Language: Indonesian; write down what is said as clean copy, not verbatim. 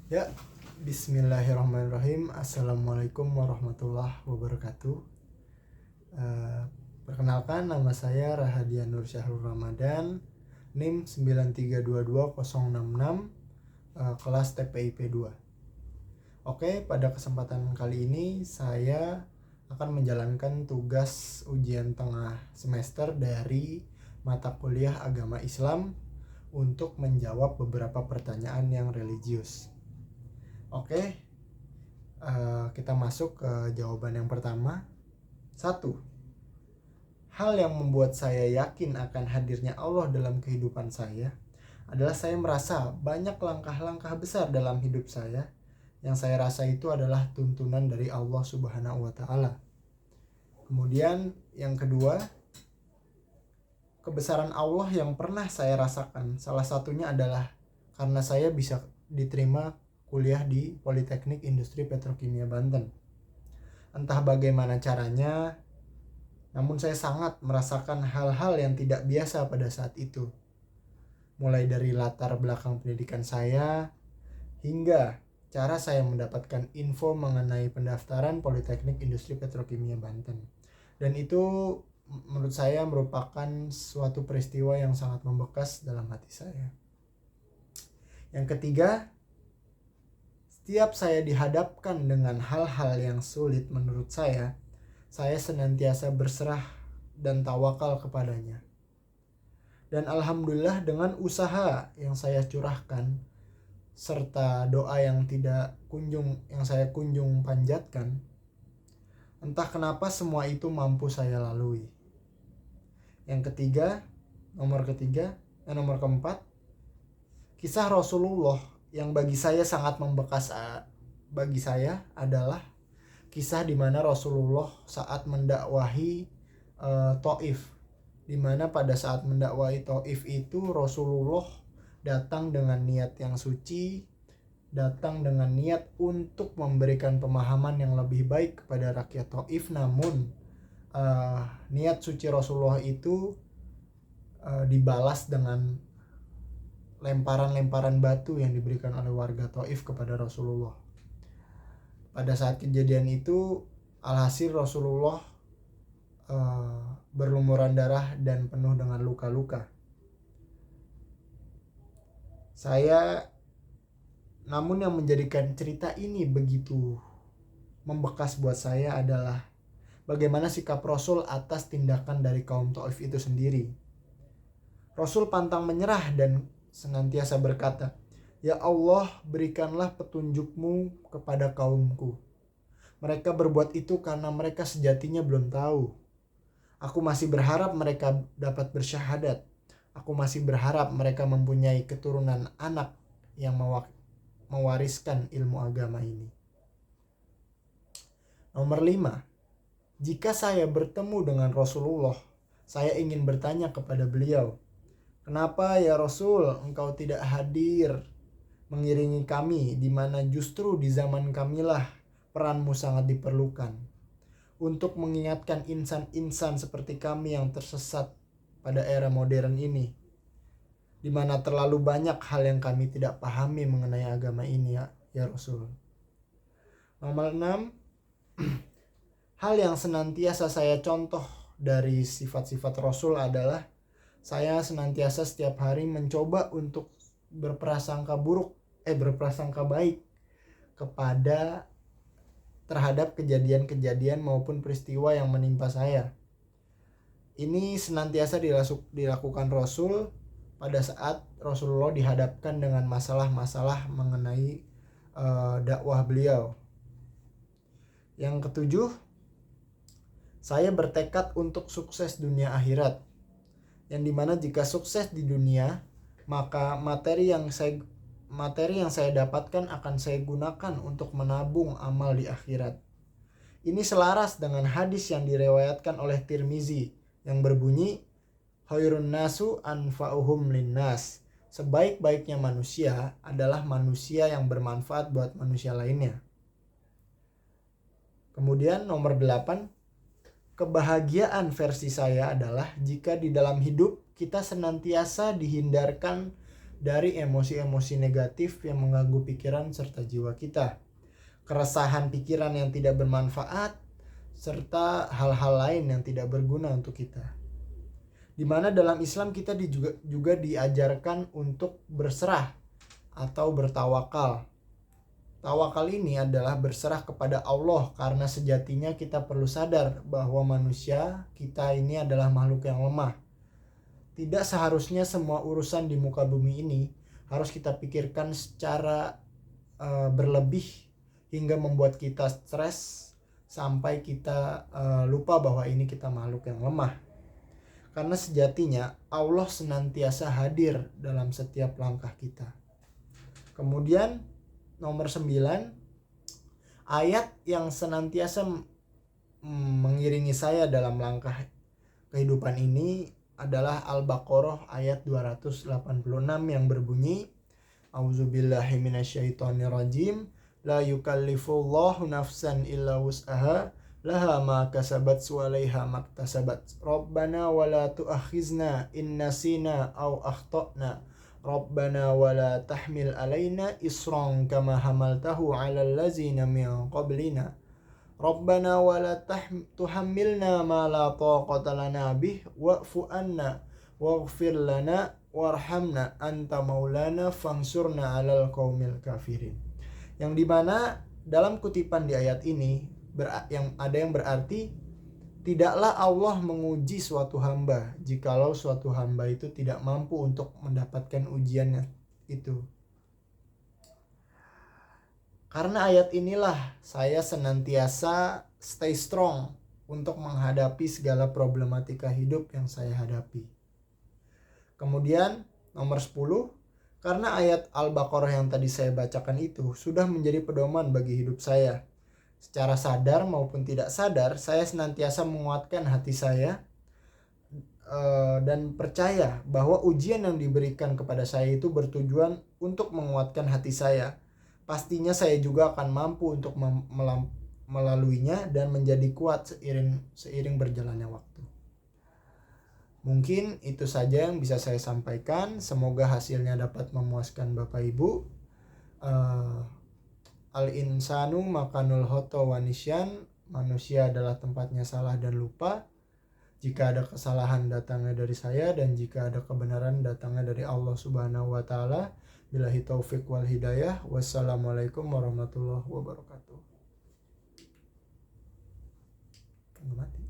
Ya, bismillahirrahmanirrahim. Assalamualaikum warahmatullahi wabarakatuh. Eh, Perkenalkan, nama saya Rahadian Nur Syahrul Ramadan, NIM 9322066, kelas TPIP 2. Oke, pada kesempatan kali ini saya akan menjalankan tugas ujian tengah semester dari mata kuliah Agama Islam untuk menjawab beberapa pertanyaan yang religius. Oke, kita masuk ke jawaban yang pertama. 1. Hal yang membuat saya yakin akan hadirnya Allah dalam kehidupan saya adalah saya merasa banyak langkah-langkah besar dalam hidup saya yang saya rasa itu adalah tuntunan dari Allah Subhanahu wa Ta'ala. Kemudian yang kedua, kebesaran Allah yang pernah saya rasakan salah satunya adalah karena saya bisa diterima kuliah di Politeknik Industri Petrokimia Banten. Entah bagaimana caranya, namun saya sangat merasakan hal-hal yang tidak biasa pada saat itu. Mulai dari latar belakang pendidikan saya, hingga cara saya mendapatkan info mengenai pendaftaran Politeknik Industri Petrokimia Banten. Dan itu menurut saya merupakan suatu peristiwa yang sangat membekas dalam hati saya. Yang ketiga, setiap saya dihadapkan dengan hal-hal yang sulit menurut saya senantiasa berserah dan tawakal kepadanya. Dan alhamdulillah dengan usaha yang saya curahkan serta doa yang saya kunjung panjatkan, entah kenapa semua itu mampu saya lalui. Yang ketiga, nomor keempat, kisah Rasulullah yang bagi saya sangat membekas bagi saya adalah kisah di mana Rasulullah saat mendakwahi Taif, di mana pada saat mendakwahi Taif itu Rasulullah datang dengan niat yang suci, datang dengan niat untuk memberikan pemahaman yang lebih baik kepada rakyat Taif, namun niat suci Rasulullah itu dibalas dengan lemparan-lemparan batu yang diberikan oleh warga Taif kepada Rasulullah. Pada saat kejadian itu, alhasil Rasulullah berlumuran darah dan penuh dengan luka-luka. Namun yang menjadikan cerita ini begitu membekas buat saya adalah bagaimana sikap Rasul atas tindakan dari kaum Taif itu sendiri. Rasul pantang menyerah dan senantiasa berkata, "Ya Allah, berikanlah petunjukmu kepada kaumku. Mereka berbuat itu karena mereka sejatinya belum tahu. Aku masih berharap mereka dapat bersyahadat. Aku masih berharap mereka mempunyai keturunan anak yang mewariskan ilmu agama ini." Nomor 5. Jika saya bertemu dengan Rasulullah, saya ingin bertanya kepada beliau, "Kenapa ya Rasul, engkau tidak hadir mengiringi kami, di mana justru di zaman kamilah peranmu sangat diperlukan untuk mengingatkan insan-insan seperti kami yang tersesat pada era modern ini, di mana terlalu banyak hal yang kami tidak pahami mengenai agama ini ya Rasul." Nomor 6. Hal yang senantiasa saya contoh dari sifat-sifat Rasul adalah saya senantiasa setiap hari mencoba untuk berprasangka baik terhadap kejadian-kejadian maupun peristiwa yang menimpa saya. Ini senantiasa dilakukan Rasul pada saat Rasulullah dihadapkan dengan masalah-masalah mengenai dakwah beliau. Yang ketujuh, saya bertekad untuk sukses dunia akhirat, yang dimana jika sukses di dunia, maka materi yang saya dapatkan akan saya gunakan untuk menabung amal di akhirat. Ini selaras dengan hadis yang diriwayatkan oleh Tirmizi yang berbunyi, "Khairun nasu anfa'uhum linnas." Sebaik-baiknya manusia adalah manusia yang bermanfaat buat manusia lainnya. Kemudian nomor 8, kebahagiaan versi saya adalah jika di dalam hidup kita senantiasa dihindarkan dari emosi-emosi negatif yang mengganggu pikiran serta jiwa kita, keresahan pikiran yang tidak bermanfaat, serta hal-hal lain yang tidak berguna untuk kita. Di mana dalam Islam kita juga diajarkan untuk berserah atau bertawakal. Tawakal ini adalah berserah kepada Allah, karena sejatinya kita perlu sadar bahwa manusia kita ini adalah makhluk yang lemah. Tidak seharusnya semua urusan di muka bumi ini harus kita pikirkan secara berlebih hingga membuat kita stres sampai kita lupa bahwa ini kita makhluk yang lemah. Karena sejatinya Allah senantiasa hadir dalam setiap langkah kita. Kemudian nomor 9, ayat yang senantiasa mengiringi saya dalam langkah kehidupan ini adalah Al-Baqarah ayat 286 yang berbunyi, A'udzubillahi minasyaitonirrajim, la yukallifullahu nafsan illa wus'aha, laha ma kasabat wa 'alaiha maktasabat. Rabbana wala tu'akhizna in nasina aw akhtana. Rabbana wala tahmil alaina isran kama hamaltahu 'alal ladzina min qablina. Rabbana wala tuhammilna ma la taqata lana bih wa'fu anna waghfir lana warhamna anta maulana fansurna 'alal qaumil kafirin. Yang dimana dalam kutipan di ayat ini yang berarti tidaklah Allah menguji suatu hamba jikalau suatu hamba itu tidak mampu untuk mendapatkan ujiannya itu. Karena ayat inilah saya senantiasa stay strong untuk menghadapi segala problematika hidup yang saya hadapi. Kemudian nomor 10, karena ayat Al-Baqarah yang tadi saya bacakan itu sudah menjadi pedoman bagi hidup saya. Secara sadar maupun tidak sadar, saya senantiasa menguatkan hati saya dan percaya bahwa ujian yang diberikan kepada saya itu bertujuan untuk menguatkan hati saya. Pastinya saya juga akan mampu untuk melaluinya dan menjadi kuat seiring berjalannya waktu. Mungkin itu saja yang bisa saya sampaikan. Semoga hasilnya dapat memuaskan Bapak Ibu. Al-insanu makanul hoto wanisyan, manusia adalah tempatnya salah dan lupa. Jika ada kesalahan datangnya dari saya, dan jika ada kebenaran datangnya dari Allah Subhanahu wa taala. Billahi taufik wal hidayah. Wassalamualaikum warahmatullahi wabarakatuh. Mati.